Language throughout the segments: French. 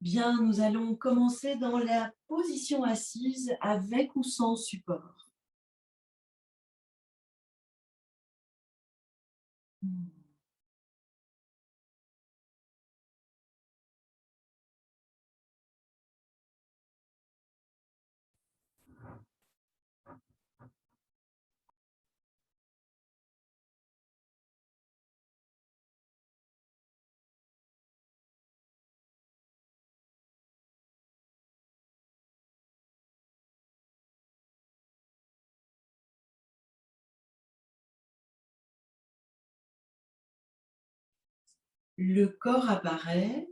Bien, nous allons commencer dans la position assise avec ou sans support. Mmh. Le corps apparaît,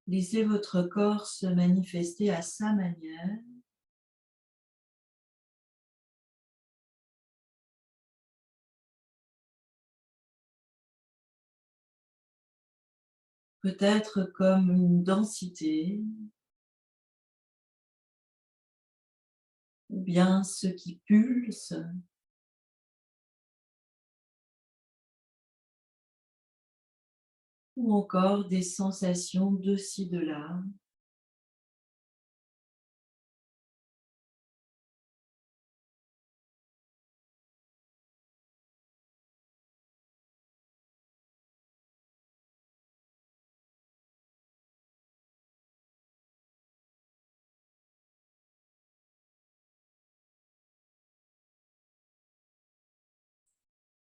laissez votre corps se manifester à sa manière. Peut-être comme une densité, ou bien ce qui pulse, ou encore des sensations de ci, de là.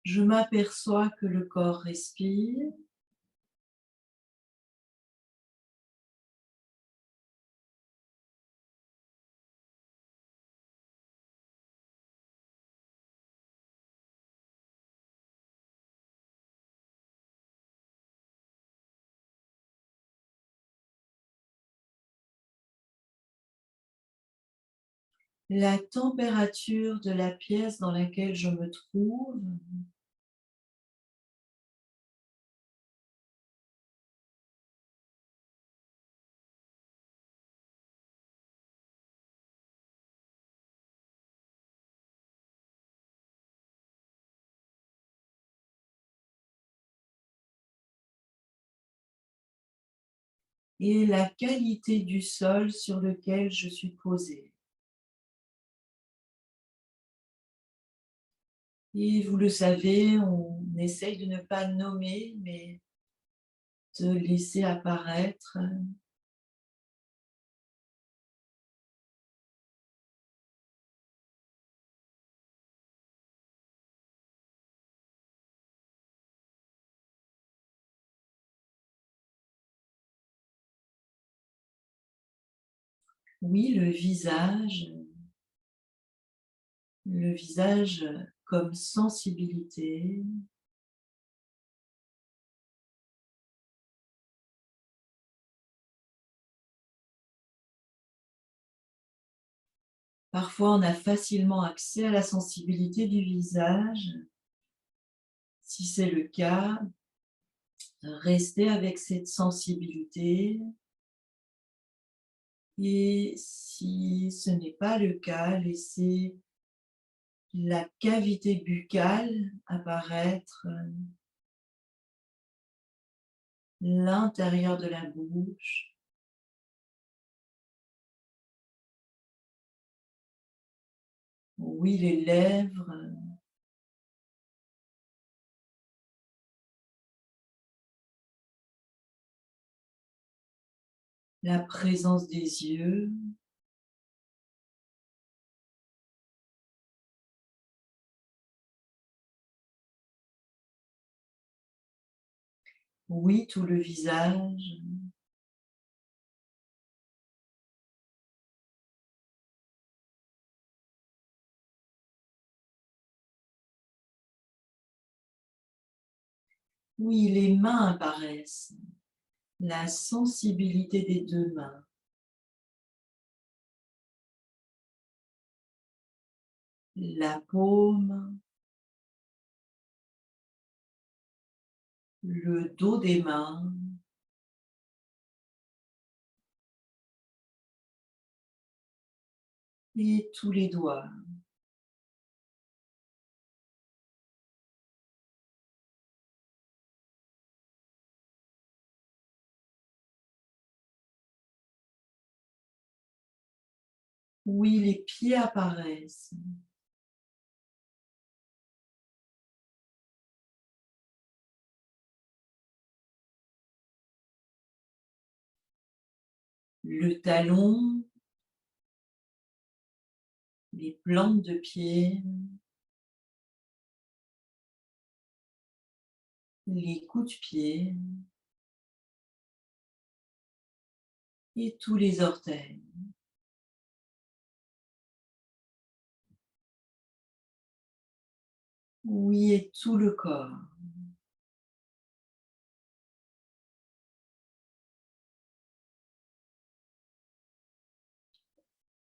Je m'aperçois que le corps respire. La température de la pièce dans laquelle je me trouve, et la qualité du sol sur lequel je suis posée. Et vous le savez, on essaye de ne pas nommer, mais de laisser apparaître. Oui, le visage comme sensibilité. Parfois, on a facilement accès à la sensibilité du visage. Si c'est le cas, restez avec cette sensibilité. Et si ce n'est pas le cas, laissez la cavité buccale apparaître, l'intérieur de la bouche. Oui, les lèvres, la présence des yeux. Oui, tout le visage. Oui, les mains apparaissent. La sensibilité des 2 mains. La paume, le dos des mains et tous les doigts. Oui, les pieds apparaissent. Le talon, les plantes de pied, les coups de pied et tous les orteils. Oui, et tout le corps.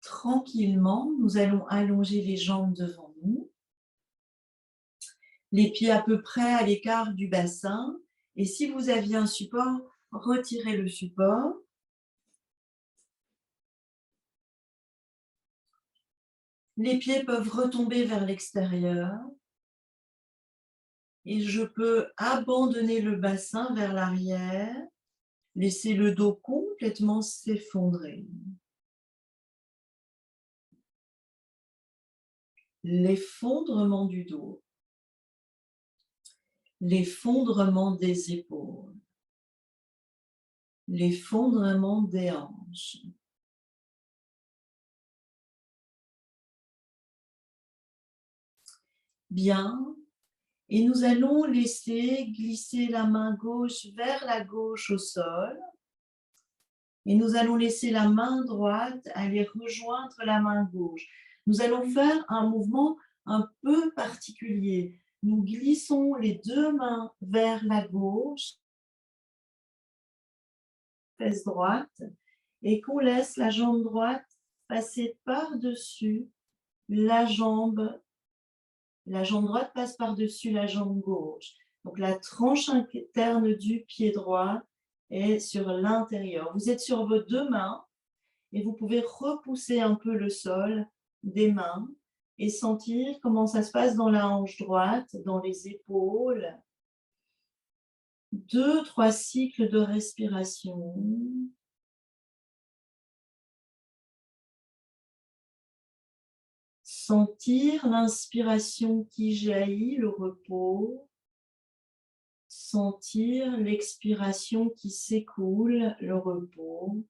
Tranquillement, nous allons allonger les jambes devant nous, les pieds à peu près à l'écart du bassin. Et si vous aviez un support, retirez le support. Les pieds peuvent retomber vers l'extérieur. Et je peux abandonner le bassin vers l'arrière, laisser le dos complètement s'effondrer. L'effondrement du dos, l'effondrement des épaules, l'effondrement des hanches. Bien. Et nous allons laisser glisser la main gauche vers la gauche au sol. Et nous allons laisser la main droite aller rejoindre la main gauche. Nous allons faire un mouvement un peu particulier. Nous glissons les deux mains vers la gauche, fesse droite, et qu'on laisse la jambe droite passer par-dessus la jambe. La jambe droite passe par-dessus la jambe gauche. Donc la tranche interne du pied droit est sur l'intérieur. Vous êtes sur vos deux mains et vous pouvez repousser un peu le sol des mains et sentir comment ça se passe dans la hanche droite, dans les épaules. 2-3 cycles de respiration. Sentir l'inspiration qui jaillit, le repos. Sentir l'expiration qui s'écoule, le repos.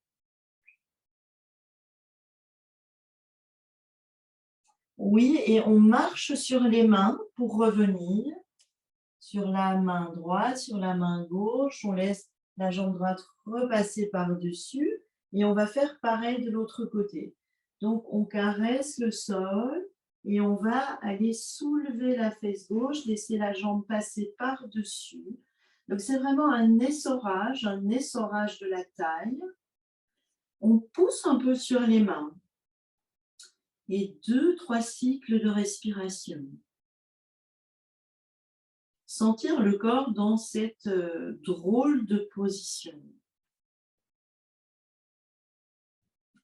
Oui, et on marche sur les mains pour revenir. Sur la main droite, sur la main gauche, on laisse la jambe droite repasser par-dessus et on va faire pareil de l'autre côté. Donc, on caresse le sol et on va aller soulever la fesse gauche, laisser la jambe passer par-dessus. Donc, c'est vraiment un essorage de la taille. On pousse un peu sur les mains et 2-3 cycles de respiration. Sentir le corps dans cette drôle de position.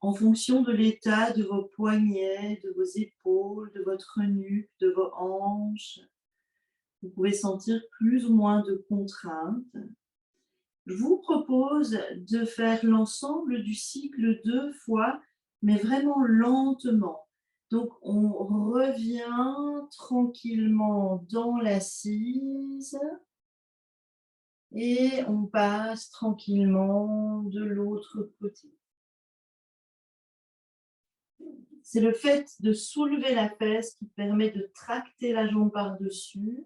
En fonction de l'état de vos poignets, de vos épaules, de votre nuque, de vos hanches, vous pouvez sentir plus ou moins de contrainte. Je vous propose de faire l'ensemble du cycle 2 fois, mais vraiment lentement. Donc, on revient tranquillement dans l'assise et on passe tranquillement de l'autre côté. C'est le fait de soulever la fesse qui permet de tracter la jambe par-dessus.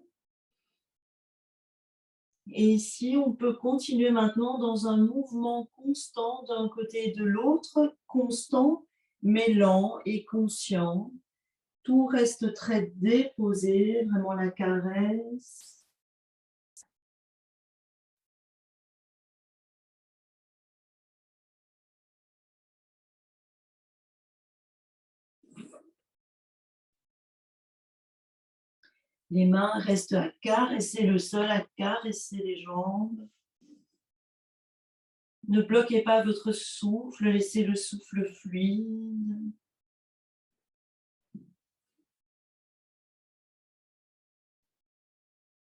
Et ici, on peut continuer maintenant dans un mouvement constant d'un côté et de l'autre, constant, mais lent et conscient. Tout reste très déposé, vraiment la caresse. Les mains restent à caresser le sol, à caresser les jambes. Ne bloquez pas votre souffle, laissez le souffle fluide.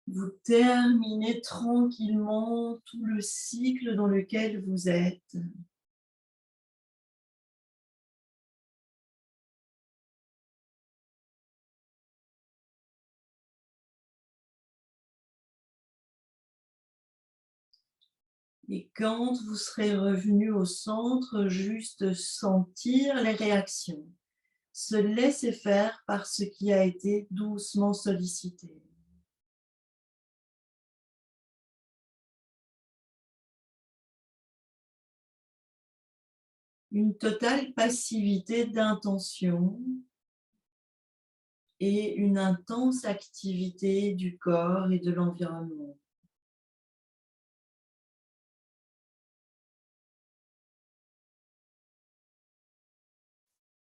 Vous terminez tranquillement tout le cycle dans lequel vous êtes. Et quand vous serez revenu au centre, juste sentir les réactions. Se laisser faire par ce qui a été doucement sollicité. Une totale passivité d'intention et une intense activité du corps et de l'environnement.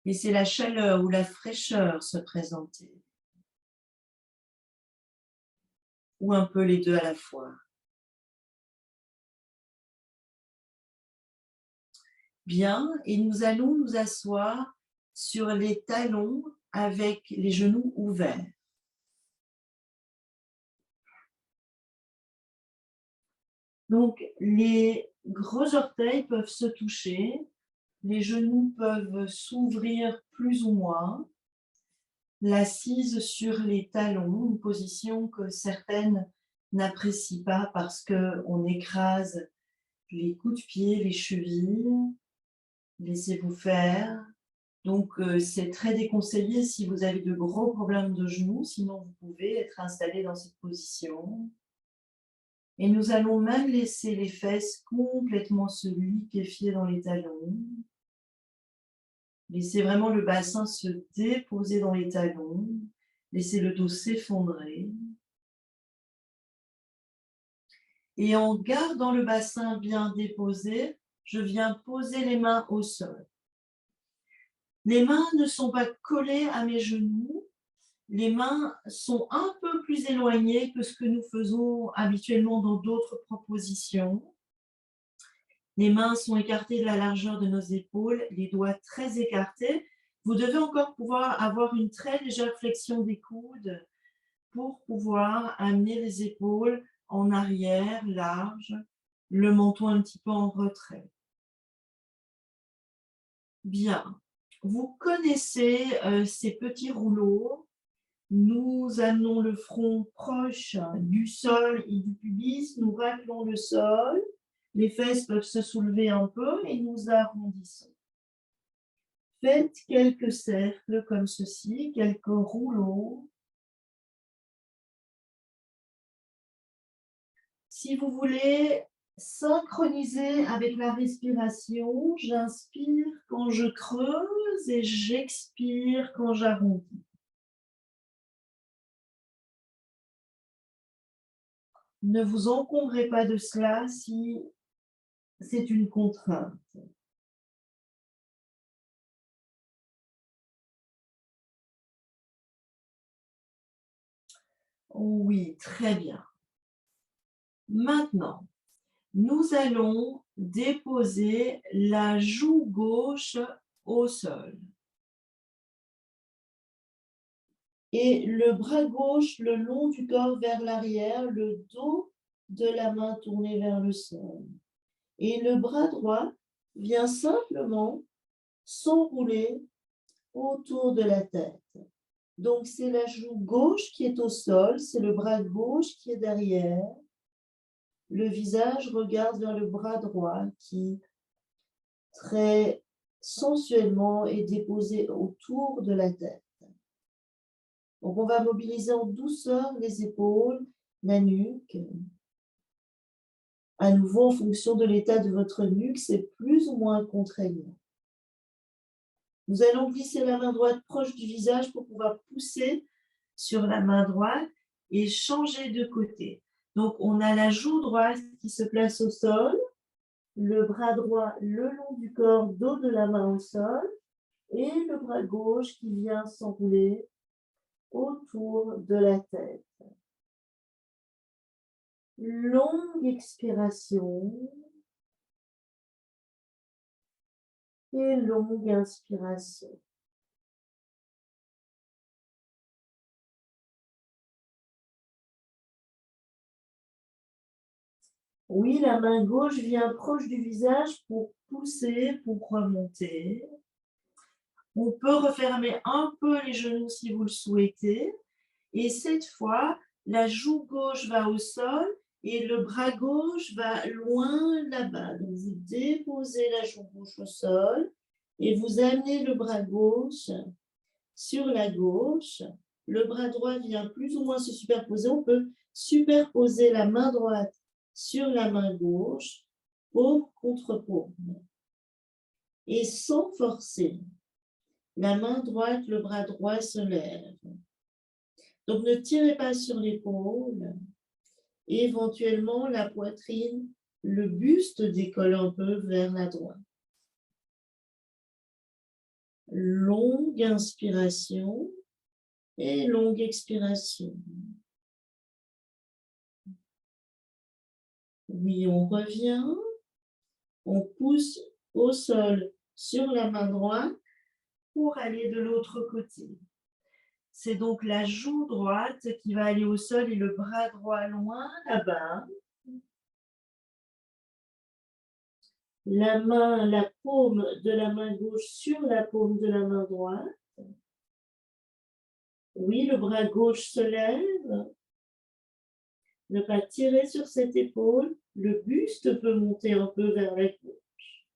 Et c'est la chaleur ou la fraîcheur se présenter. Ou un peu les deux à la fois. Bien, et nous allons nous asseoir sur les talons avec les genoux ouverts. Donc, les gros orteils peuvent se toucher, les genoux peuvent s'ouvrir plus ou moins, l'assise sur les talons, une position que certaines n'apprécient pas parce qu'on écrase les coups de pied, les chevilles. Laissez-vous faire. Donc, c'est très déconseillé si vous avez de gros problèmes de genoux, sinon vous pouvez être installé dans cette position. Et nous allons même laisser les fesses complètement se liquéfier dans les talons. Laissez vraiment le bassin se déposer dans les talons. Laissez le dos s'effondrer. Et en gardant le bassin bien déposé, je viens poser les mains au sol. Les mains ne sont pas collées à mes genoux. Les mains sont un peu plus éloignées que ce que nous faisons habituellement dans d'autres propositions. Les mains sont écartées de la largeur de nos épaules, les doigts très écartés. Vous devez encore pouvoir avoir une très légère flexion des coudes pour pouvoir amener les épaules en arrière, large, le menton un petit peu en retrait. Bien. Vous connaissez ces petits rouleaux. Nous amenons le front proche du sol et du pubis, nous raclons le sol, les fesses peuvent se soulever un peu et nous arrondissons. Faites quelques cercles comme ceci, quelques rouleaux. Si vous voulez synchroniser avec la respiration, j'inspire quand je creuse et j'expire quand j'arrondis. Ne vous encombrez pas de cela si c'est une contrainte. Oui, très bien. Maintenant, nous allons déposer la joue gauche au sol et le bras gauche le long du corps vers l'arrière, le dos de la main tourné vers le sol. Et le bras droit vient simplement s'enrouler autour de la tête. Donc, c'est la joue gauche qui est au sol, c'est le bras gauche qui est derrière. Le visage regarde vers le bras droit qui, très sensuellement, est déposé autour de la tête. Donc, on va mobiliser en douceur les épaules, la nuque. À nouveau, en fonction de l'état de votre nuque, c'est plus ou moins contraignant. Nous allons glisser la main droite proche du visage pour pouvoir pousser sur la main droite et changer de côté. Donc, on a la joue droite qui se place au sol, le bras droit le long du corps, dos de la main au sol, et le bras gauche qui vient s'enrouler autour de la tête. Longue expiration et longue inspiration. Oui, la main gauche vient proche du visage pour pousser, pour remonter. On peut refermer un peu les genoux si vous le souhaitez. Et cette fois, la joue gauche va au sol Et le bras gauche va loin là-bas. Donc, vous déposez la jambe gauche au sol et vous amenez le bras gauche sur la gauche. Le bras droit vient plus ou moins se superposer. On peut superposer la main droite sur la main gauche, paume contre paume. Et sans forcer, la main droite, le bras droit se lève. Donc, ne tirez pas sur l'épaule. Éventuellement, la poitrine, le buste décolle un peu vers la droite. Longue inspiration et longue expiration. Oui, on revient. On pousse au sol sur la main droite pour aller de l'autre côté. C'est donc la joue droite qui va aller au sol et le bras droit loin là-bas. La paume de la main gauche sur la paume de la main droite. Oui, le bras gauche se lève. Ne pas tirer sur cette épaule. Le buste peut monter un peu vers la gauche.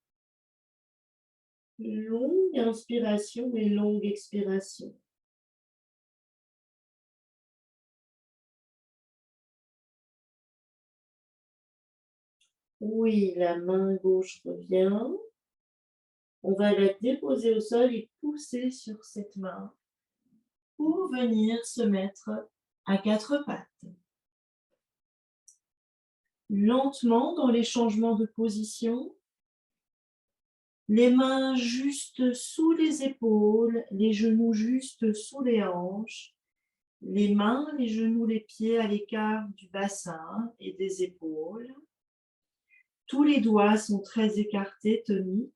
Longue inspiration et longue expiration. Oui, la main gauche revient. On va la déposer au sol et pousser sur cette main pour venir se mettre à quatre pattes. Lentement dans les changements de position, les mains juste sous les épaules, les genoux juste sous les hanches, les mains, les genoux, les pieds à l'écart du bassin et des épaules. Tous les doigts sont très écartés, toniques.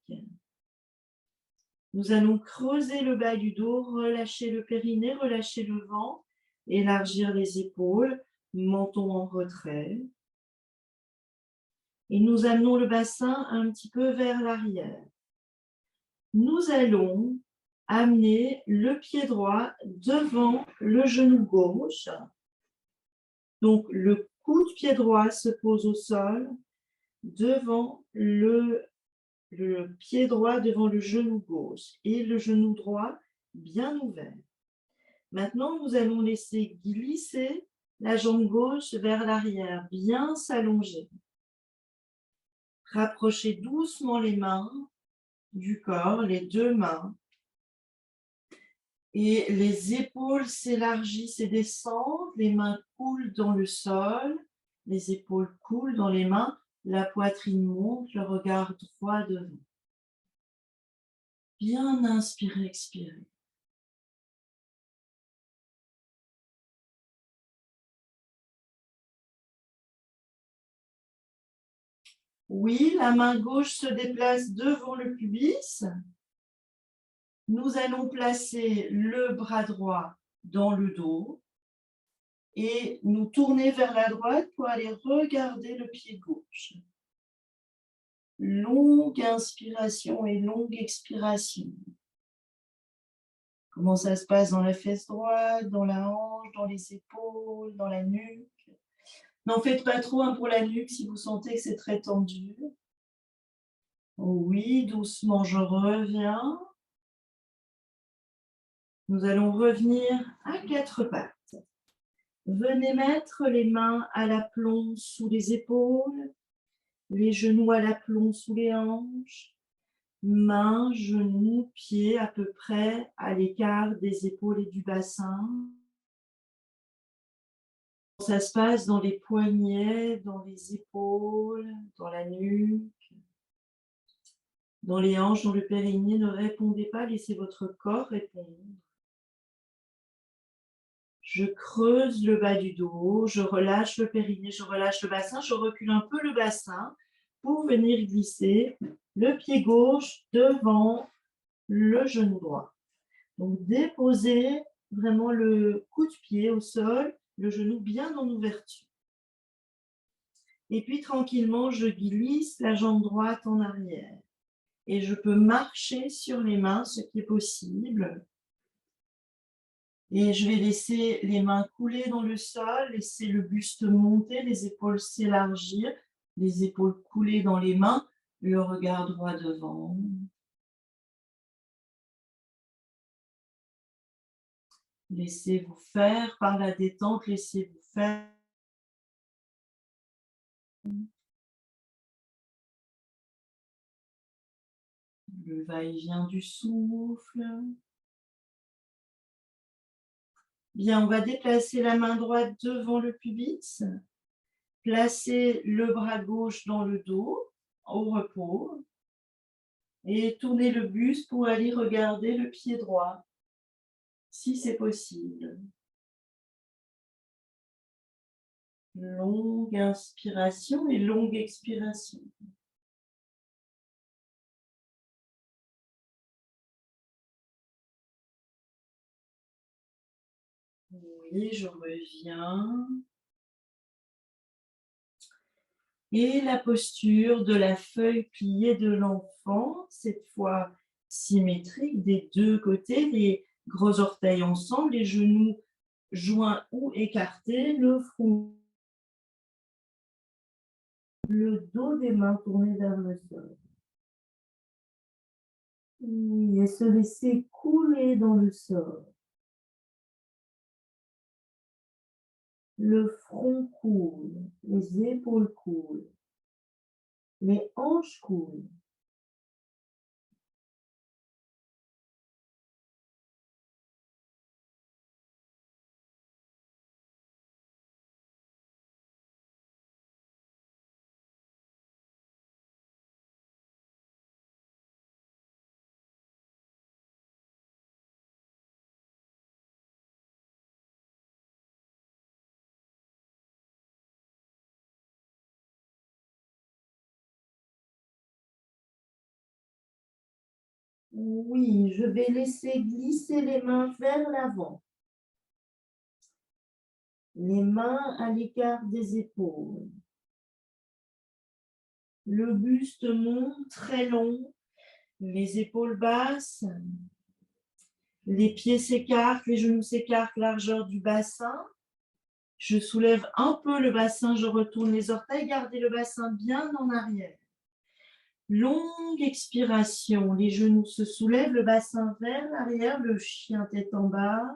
Nous allons creuser le bas du dos, relâcher le périnée, relâcher le ventre, élargir les épaules, menton en retrait. Et nous amenons le bassin un petit peu vers l'arrière. Nous allons amener le pied droit devant le genou gauche. Donc, le coude pied droit se pose au sol devant le pied droit devant le genou gauche et le genou droit bien ouvert. Maintenant, nous allons laisser glisser la jambe gauche vers l'arrière, bien s'allonger. Rapprochez doucement les mains du corps, les deux mains. Et les épaules s'élargissent et descendent, les mains coulent dans le sol, les épaules coulent dans les mains, la poitrine monte, le regard droit devant. Bien inspirer, expirer. Oui, la main gauche se déplace devant le pubis. Nous allons placer le bras droit dans le dos et nous tourner vers la droite pour aller regarder le pied gauche. Longue inspiration et longue expiration. Comment ça se passe dans la fesse droite, dans la hanche, dans les épaules, dans la nuque. N'en faites pas trop pour la nuque si vous sentez que c'est très tendu. Oui, doucement, je reviens. Nous allons revenir à quatre pattes. Venez mettre les mains à l'aplomb sous les épaules, les genoux à l'aplomb sous les hanches, mains, genoux, pieds à peu près à l'écart des épaules et du bassin. Ça se passe dans les poignets, dans les épaules, dans la nuque, dans les hanches, dans le périnée. Ne répondez pas, laissez votre corps répondre. Je creuse le bas du dos, je relâche le périnée, je relâche le bassin, je recule un peu le bassin pour venir glisser le pied gauche devant le genou droit. Donc, déposez vraiment le coup de pied au sol, le genou bien en ouverture. Et puis, tranquillement, je glisse la jambe droite en arrière. Et je peux marcher sur les mains, ce qui est possible. Et je vais laisser les mains couler dans le sol, laisser le buste monter, les épaules s'élargir, les épaules couler dans les mains, le regard droit devant. Laissez-vous faire par la détente, laissez-vous faire. Le va-et-vient du souffle. Bien, on va déplacer la main droite devant le pubis. Placez le bras gauche dans le dos, au repos. Et tournez le buste pour aller regarder le pied droit, si c'est possible. Longue inspiration et longue expiration. Oui, je reviens. Et la posture de la feuille pliée de l'enfant, cette fois symétrique des deux côtés, les gros orteils ensemble, les genoux joints ou écartés, le front, le dos des mains tourné vers le sol. Oui, et se laisser couler dans le sol. Le front coule, les épaules coulent, les hanches coulent. Oui, je vais laisser glisser les mains vers l'avant. Les mains à l'écart des épaules. Le buste monte très long, les épaules basses, les pieds s'écartent, les genoux s'écartent, largeur du bassin. Je soulève un peu le bassin, je retourne les orteils, gardez le bassin bien en arrière. Longue expiration, les genoux se soulèvent, le bassin vers l'arrière, le chien tête en bas.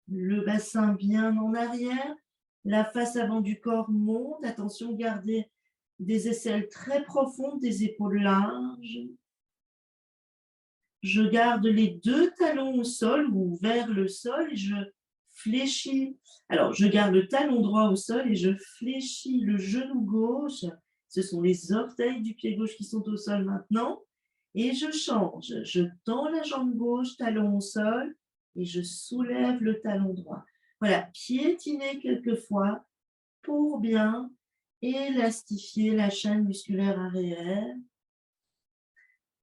Le bassin bien en arrière, la face avant du corps monte. Attention, gardez des aisselles très profondes, des épaules larges. Je garde les deux talons au sol ou vers le sol et je fléchis. Alors, je garde le talon droit au sol et je fléchis le genou gauche. Ce sont les orteils du pied gauche qui sont au sol maintenant. Et je change. Je tends la jambe gauche, talon au sol, et je soulève le talon droit. Voilà, piétiner quelquefois pour bien élastifier la chaîne musculaire arrière.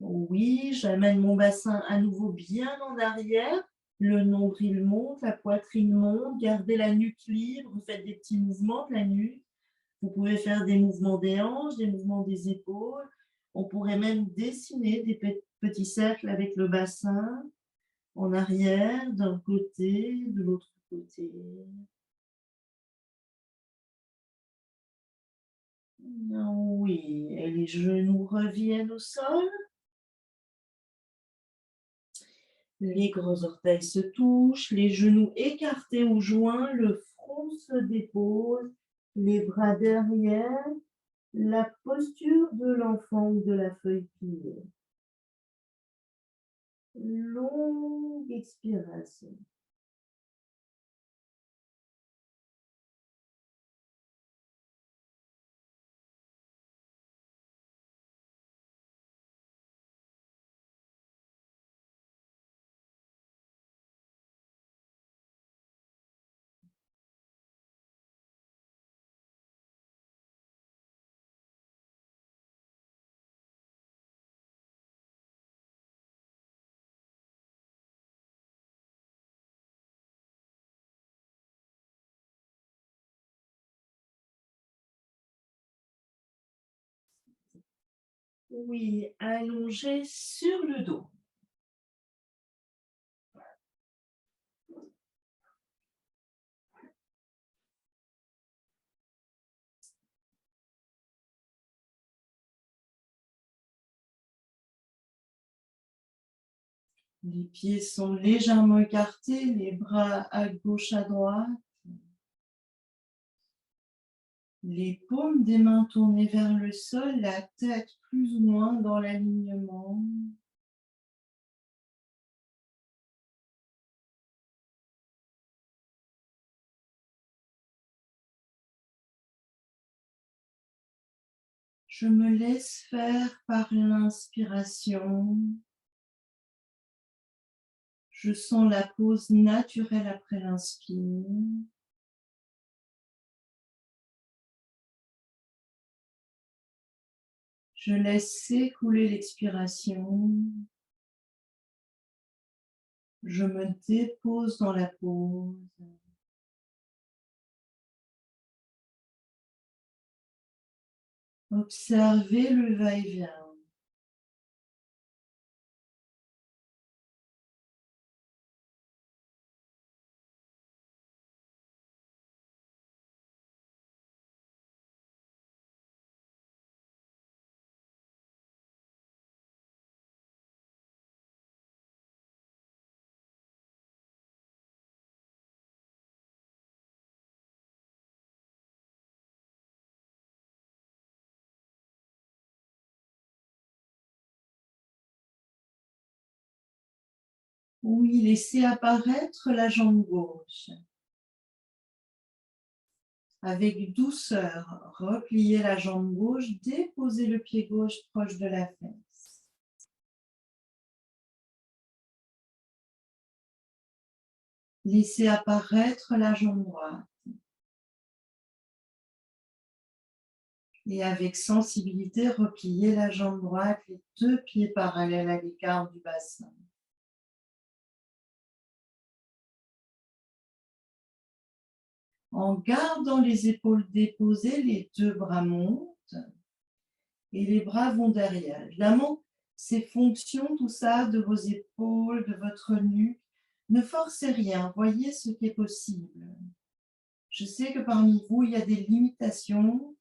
Oui, j'amène mon bassin à nouveau bien en arrière. Le nombril monte, la poitrine monte. Gardez la nuque libre. Vous faites des petits mouvements de la nuque. Vous pouvez faire des mouvements des hanches, des mouvements des épaules. On pourrait même dessiner des petits cercles avec le bassin en arrière, d'un côté, de l'autre côté. Oui, et les genoux reviennent au sol. Les gros orteils se touchent, les genoux écartés ou joints, le front se dépose, les bras derrière, la posture de l'enfant ou de la feuille pliée. Longue expiration. Oui, allongé sur le dos. Les pieds sont légèrement écartés, les bras à gauche, à droite. Les paumes des mains tournées vers le sol, la tête plus ou moins dans l'alignement. Je me laisse faire par l'inspiration. Je sens la pause naturelle après l'inspire. Je laisse s'écouler l'expiration. Je me dépose dans la pause. Observez le va-et-vient. Oui, laissez apparaître la jambe gauche. Avec douceur, repliez la jambe gauche, déposez le pied gauche proche de la fesse. Laissez apparaître la jambe droite. Et avec sensibilité, repliez la jambe droite, les deux pieds parallèles à l'écart du bassin. En gardant les épaules déposées, les deux bras montent et les bras vont derrière. Évidemment, ces fonctions, tout ça, de vos épaules, de votre nuque, ne forcez rien, voyez ce qui est possible. Je sais que parmi vous, il y a des limitations,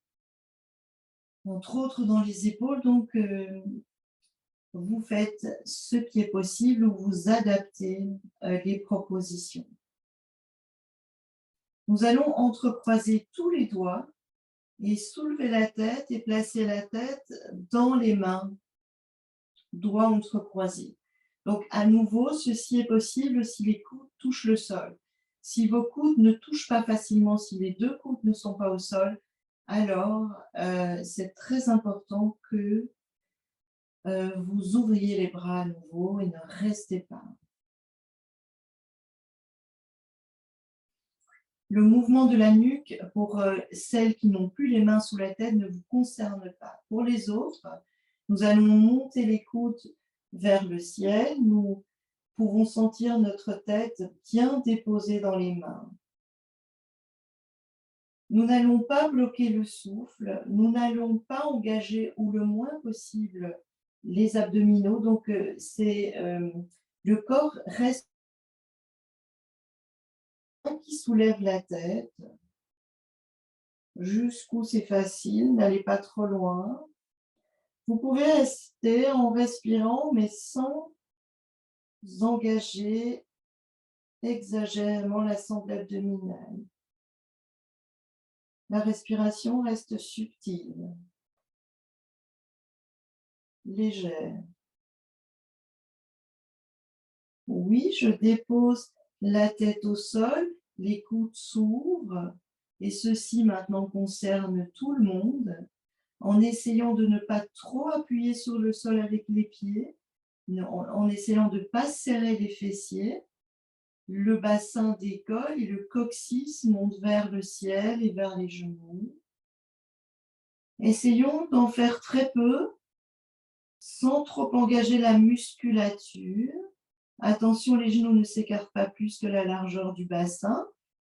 entre autres dans les épaules, donc vous faites ce qui est possible ou vous adaptez les propositions. Nous allons entrecroiser tous les doigts et soulever la tête et placer la tête dans les mains, doigts entrecroisés. Donc, à nouveau, ceci est possible si les coudes touchent le sol. Si vos coudes ne touchent pas facilement, si les deux coudes ne sont pas au sol, alors c'est très important que vous ouvriez les bras à nouveau et ne restez pas. Le mouvement de la nuque, pour celles qui n'ont plus les mains sous la tête, ne vous concerne pas. Pour les autres, nous allons monter les coudes vers le ciel. Nous pouvons sentir notre tête bien déposée dans les mains. Nous n'allons pas bloquer le souffle. Nous n'allons pas engager ou le moins possible les abdominaux. Donc, le corps reste qui soulève la tête. Jusqu'où c'est facile, n'allez pas trop loin. Vous pouvez rester en respirant, mais sans engager exagérément la sangle abdominale. La respiration reste subtile, légère. Oui, je dépose la tête au sol, les coudes s'ouvrent, et ceci maintenant concerne tout le monde, en essayant de ne pas trop appuyer sur le sol avec les pieds, en essayant de ne pas serrer les fessiers. Le bassin décolle et le coccyx monte vers le ciel et vers les genoux. Essayons d'en faire très peu, sans trop engager la musculature. Attention, les genoux ne s'écartent pas plus que la largeur du bassin.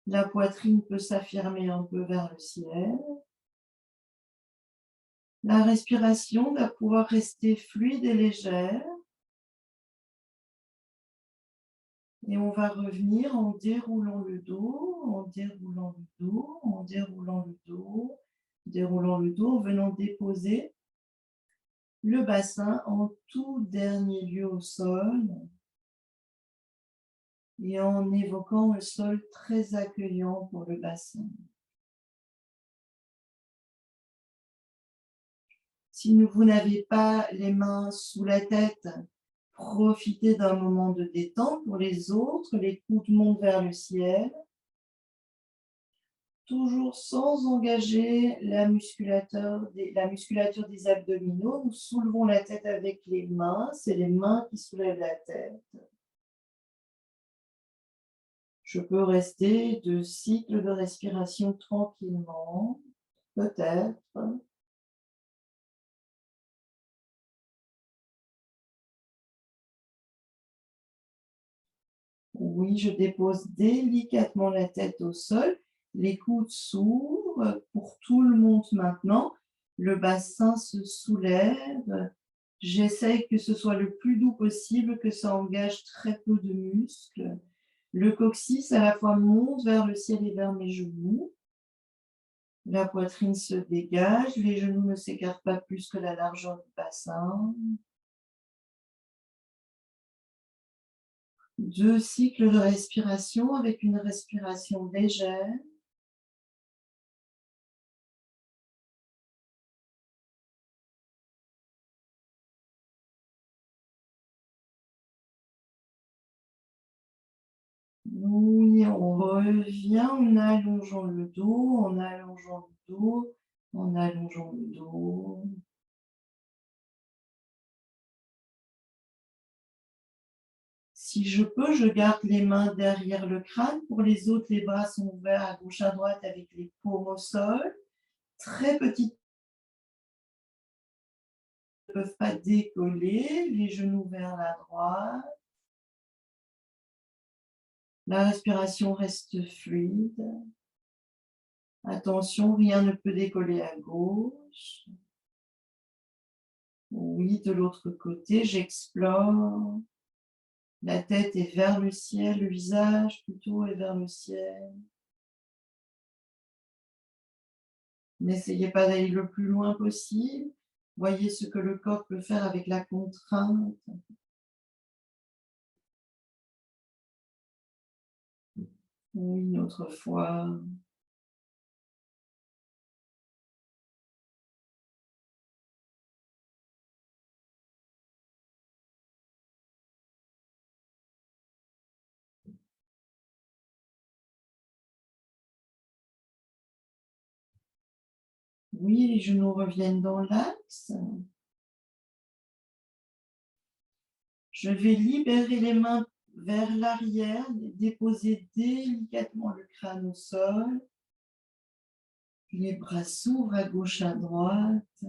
La poitrine peut s'affirmer un peu vers le ciel. La respiration va pouvoir rester fluide et légère. Et on va revenir en déroulant le dos, en déroulant le dos, en déroulant le dos, déroulant le dos, en venant déposer le bassin en tout dernier lieu au sol. et en évoquant le sol très accueillant pour le bassin. Si vous n'avez pas les mains sous la tête, profitez d'un moment de détente. Pour les autres, les coudes montent vers le ciel, toujours sans engager la musculature des abdominaux. Nous soulevons la tête avec les mains, c'est les mains qui soulèvent la tête. Je peux rester 2 cycles de respiration tranquillement, peut-être. Oui, je dépose délicatement la tête au sol. Les coudes s'ouvrent. Pour tout le monde maintenant. Le bassin se soulève. J'essaye que ce soit le plus doux possible, que ça engage très peu de muscles. Le coccyx à la fois monte vers le ciel et vers mes genoux. La poitrine se dégage, les genoux ne s'écartent pas plus que la largeur du bassin. 2 cycles de respiration avec une respiration légère. Oui, on revient en allongeant le dos, en allongeant le dos, en allongeant le dos. Si je peux, je garde les mains derrière le crâne. Pour les autres, les bras sont ouverts à gauche, à droite avec les paumes au sol. Très petites, ne peuvent pas décoller, les genoux vers la droite. La respiration reste fluide. Attention, rien ne peut décoller à gauche. Oui, de l'autre côté, j'explore. La tête est vers le ciel, le visage plutôt est vers le ciel. N'essayez pas d'aller le plus loin possible. Voyez ce que le corps peut faire avec la contrainte. Oui, une autre fois. Oui, les genoux reviennent dans l'axe. Je vais libérer les mains vers l'arrière, déposer délicatement le crâne au sol. Les bras s'ouvrent à gauche, à droite.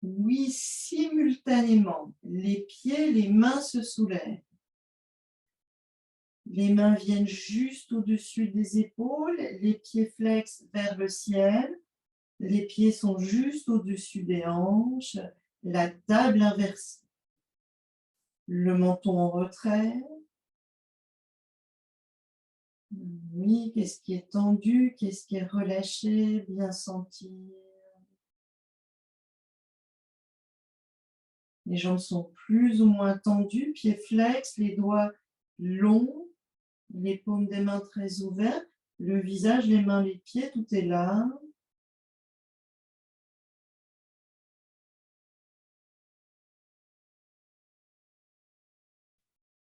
Oui, simultanément, les pieds, les mains se soulèvent. Les mains viennent juste au-dessus des épaules, les pieds flexent vers le ciel, les pieds sont juste au-dessus des hanches, la table inversée. Le menton en retrait. Oui, qu'est-ce qui est tendu, qu'est-ce qui est relâché, bien sentir. Les jambes sont plus ou moins tendues, pieds flex, les doigts longs, les paumes des mains très ouvertes, le visage, les mains, les pieds, tout est là.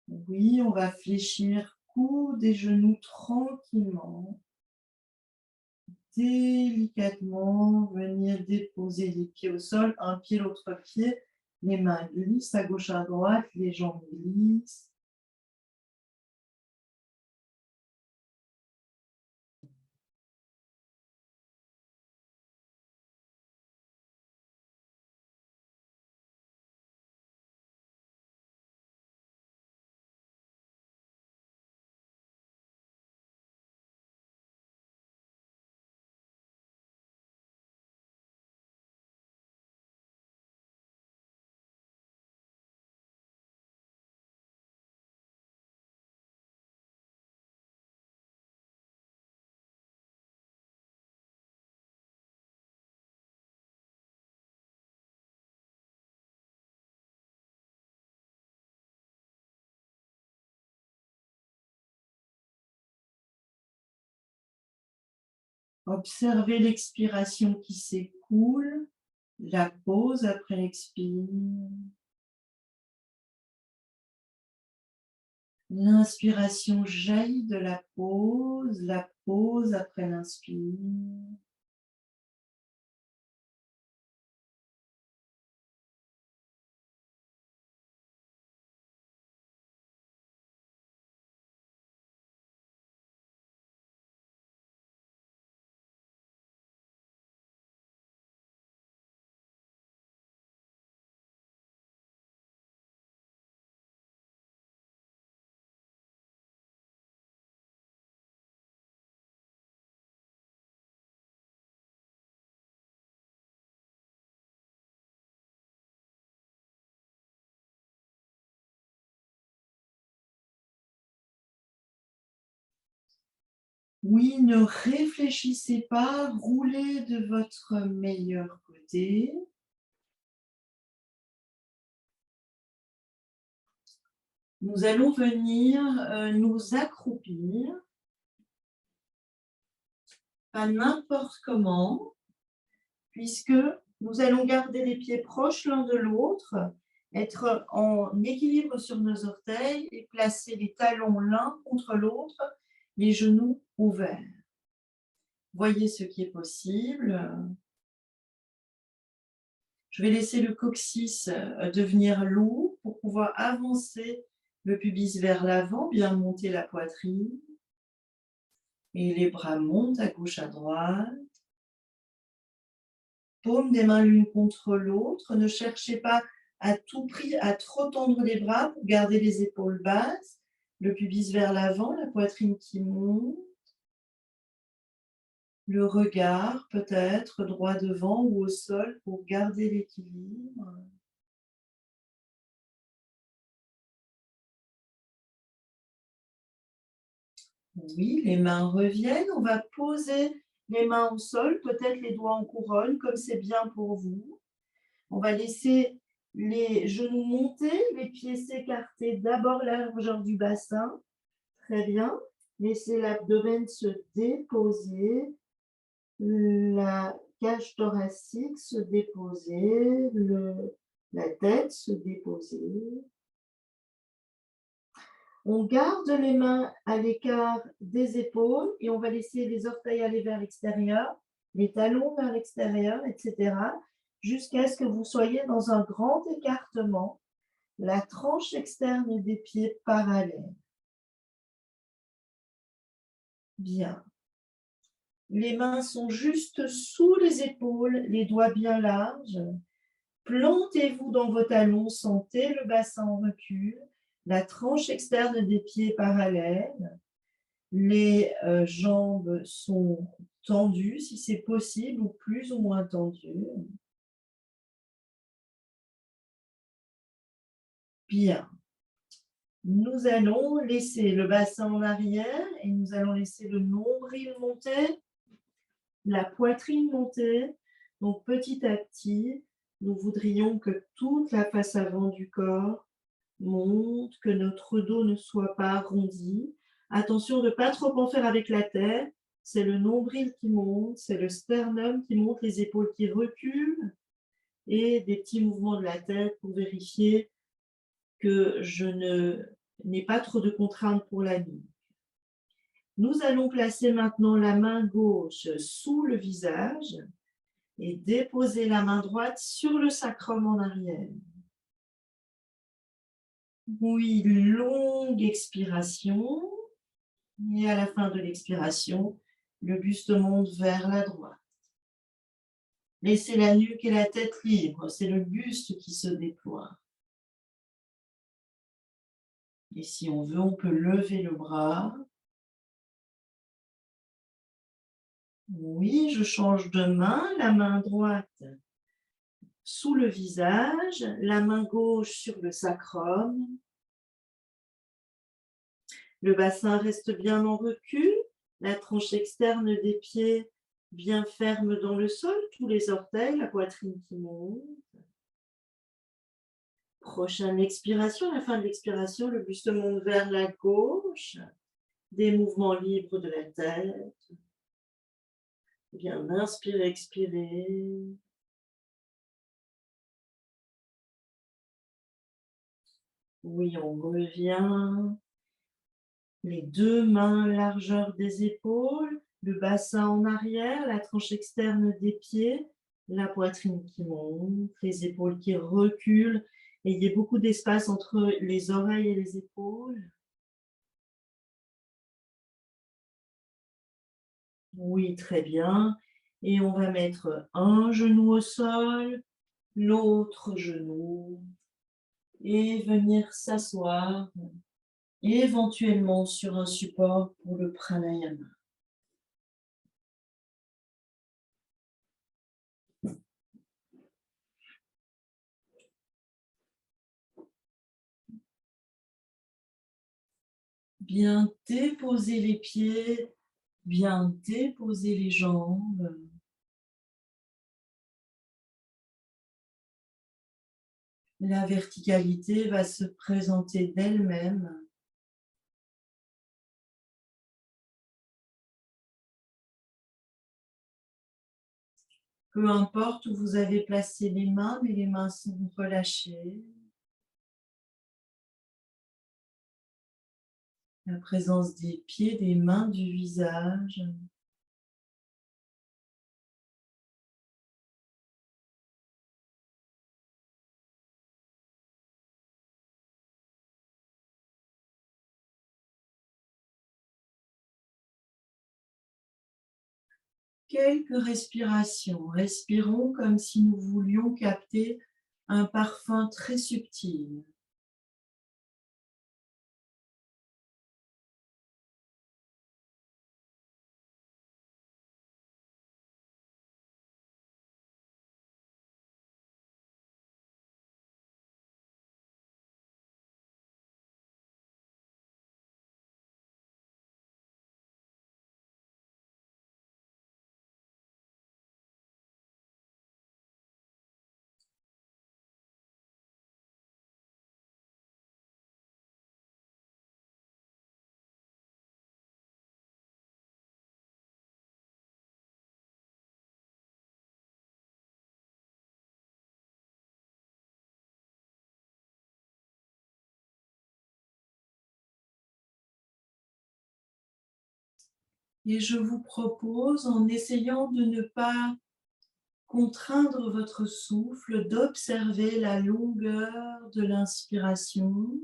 Oui, on va fléchir coudes et genoux tranquillement. Délicatement, venir déposer les pieds au sol, un pied, l'autre pied, les mains glissent à gauche, à droite, les jambes glissent. Observez l'expiration qui s'écoule, la pause après l'expire. L'inspiration jaillit de la pause après l'inspire. Oui, ne réfléchissez pas, roulez de votre meilleur côté. Nous allons venir nous accroupir, pas n'importe comment, puisque nous allons garder les pieds proches l'un de l'autre, être en équilibre sur nos orteils et placer les talons l'un contre l'autre, les genoux ouverts. Voyez ce qui est possible. Je vais laisser le coccyx devenir lourd pour pouvoir avancer le pubis vers l'avant, bien monter la poitrine. Et les bras montent à gauche, à droite. Paumes des mains l'une contre l'autre. Ne cherchez pas à tout prix à trop tendre les bras pour garder les épaules basses. Le pubis vers l'avant, la poitrine qui monte. Le regard peut-être droit devant ou au sol pour garder l'équilibre. Oui, les mains reviennent. On va poser les mains au sol, peut-être les doigts en couronne, comme c'est bien pour vous. On va laisser les genoux monter, les pieds s'écarter. D'abord la largeur du bassin. Très bien. Laissez l'abdomen se déposer. La cage thoracique se déposer. La tête se déposer. On garde les mains à l'écart des épaules et on va laisser les orteils aller vers l'extérieur, les talons vers l'extérieur, etc. jusqu'à ce que vous soyez dans un grand écartement, la tranche externe des pieds parallèle. Bien. Les mains sont juste sous les épaules, les doigts bien larges. Plantez-vous dans vos talons, sentez le bassin en recul, la tranche externe des pieds parallèle. Les jambes sont tendues, si c'est possible, ou plus ou moins tendues. Bien. Nous allons laisser le bassin en arrière et nous allons laisser le nombril monter, la poitrine monter. Donc, petit à petit, nous voudrions que toute la face avant du corps monte, que notre dos ne soit pas arrondi. Attention de ne pas trop en faire avec la tête. C'est le nombril qui monte, c'est le sternum qui monte, les épaules qui reculent et des petits mouvements de la tête pour vérifier que je n'ai pas trop de contraintes pour la nuit. Nous allons placer maintenant la main gauche sous le visage et déposer la main droite sur le sacrum en arrière. Oui, longue expiration. Et à la fin de l'expiration, le buste monte vers la droite. Laissez la nuque et la tête libres, c'est le buste qui se déploie. Et si on veut, on peut lever le bras. Oui, je change de main, la main droite sous le visage, la main gauche sur le sacrum. Le bassin reste bien en recul, la tranche externe des pieds bien ferme dans le sol, tous les orteils, la poitrine qui monte. Prochaine expiration, à la fin de l'expiration, le buste monte vers la gauche, des mouvements libres de la tête. Bien, inspirez, expirez. Oui, on revient. Les 2 mains largeur des épaules, le bassin en arrière, la tranche externe des pieds, la poitrine qui monte, les épaules qui reculent. Ayez beaucoup d'espace entre les oreilles et les épaules. Oui, très bien. Et on va mettre un genou au sol, l'autre genou et venir s'asseoir éventuellement sur un support pour le pranayama. Bien déposer les pieds, bien déposer les jambes. La verticalité va se présenter d'elle-même. Peu importe où vous avez placé les mains, mais les mains sont relâchées. La présence des pieds, des mains, du visage. Quelques respirations. Respirons comme si nous voulions capter un parfum très subtil. Et je vous propose, en essayant de ne pas contraindre votre souffle, d'observer la longueur de l'inspiration,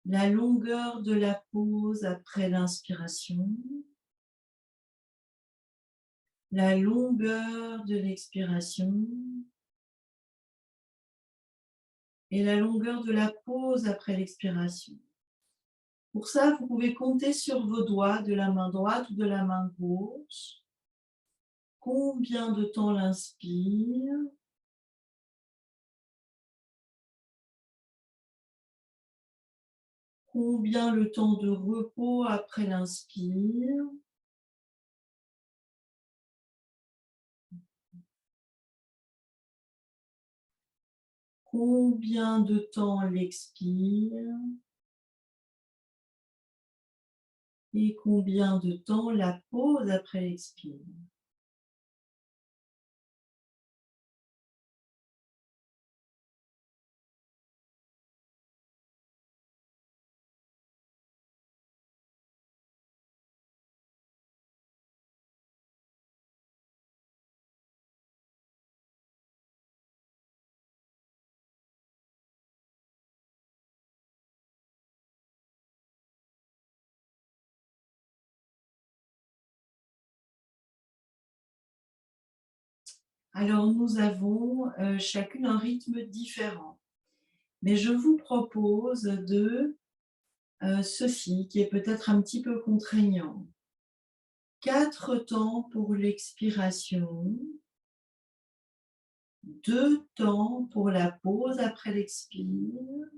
la longueur de la pause après l'inspiration, la longueur de l'expiration et la longueur de la pause après l'expiration. Pour ça, vous pouvez compter sur vos doigts de la main droite ou de la main gauche. Combien de temps l'inspire? Combien le temps de repos après l'inspire? Combien de temps l'expire? Et combien de temps la pause après l'expire? Alors, nous avons chacune un rythme différent. Mais je vous propose de ceci, qui est peut-être un petit peu contraignant. 4 temps pour l'expiration, 2 temps pour la pause après l'expire,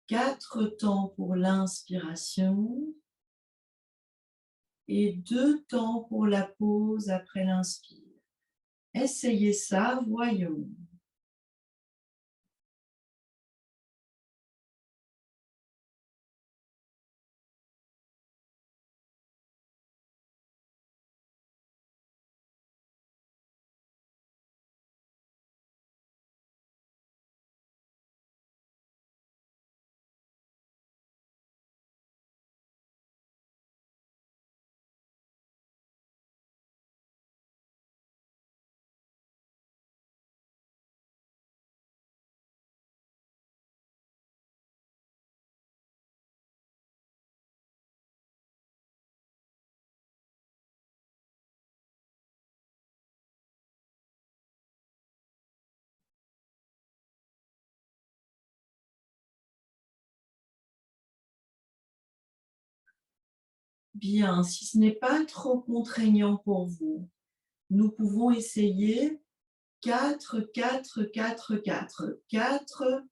4 temps pour l'inspiration et 2 temps pour la pause après l'inspire. Essayez ça, voyons. Bien, si ce n'est pas trop contraignant pour vous, nous pouvons essayer 4, 4, 4, 4. 4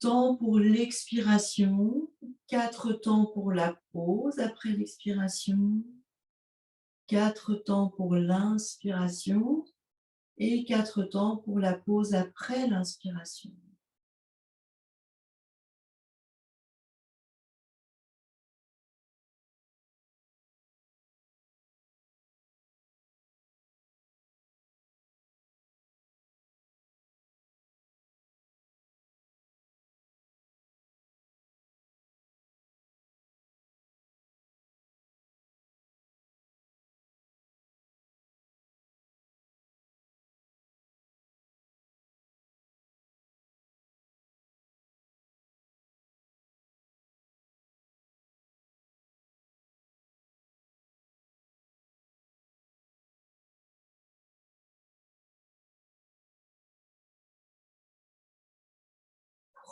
temps pour l'expiration, 4 temps pour la pause après l'expiration, 4 temps pour l'inspiration et 4 temps pour la pause après l'inspiration.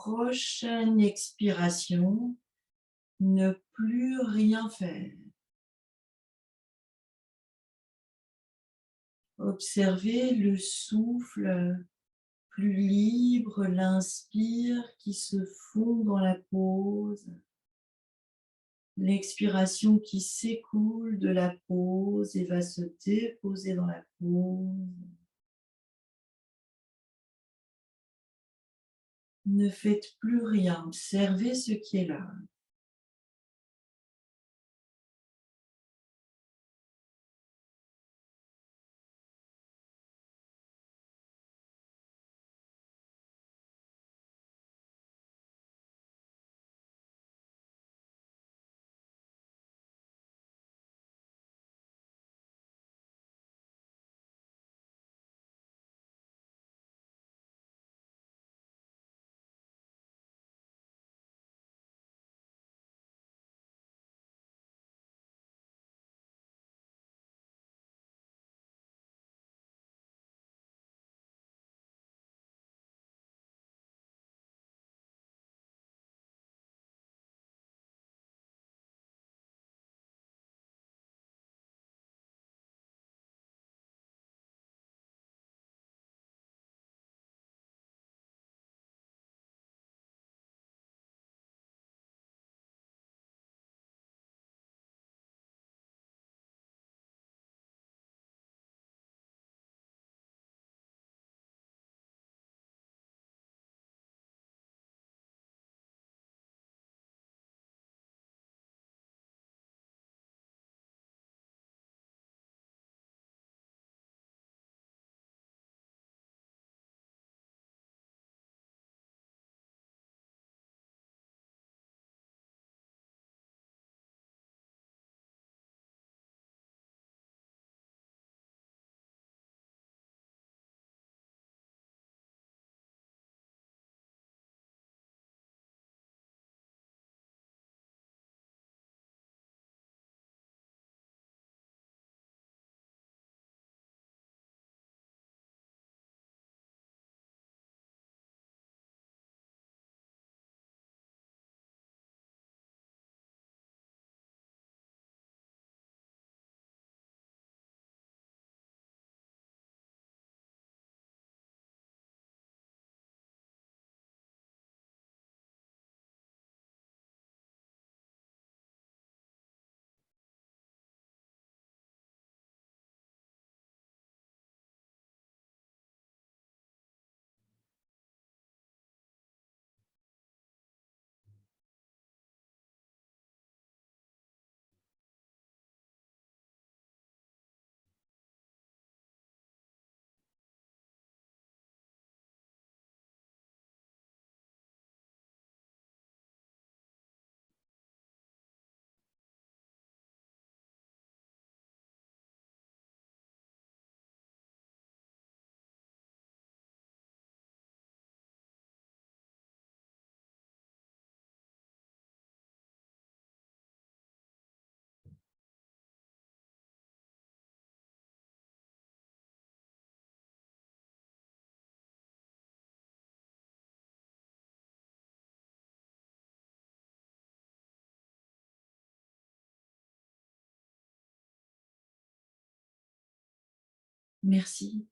Prochaine expiration, ne plus rien faire. Observez le souffle plus libre, l'inspire qui se fond dans la pause, l'expiration qui s'écoule de la pause et va se déposer dans la pause. Ne faites plus rien, observez ce qui est là. Merci.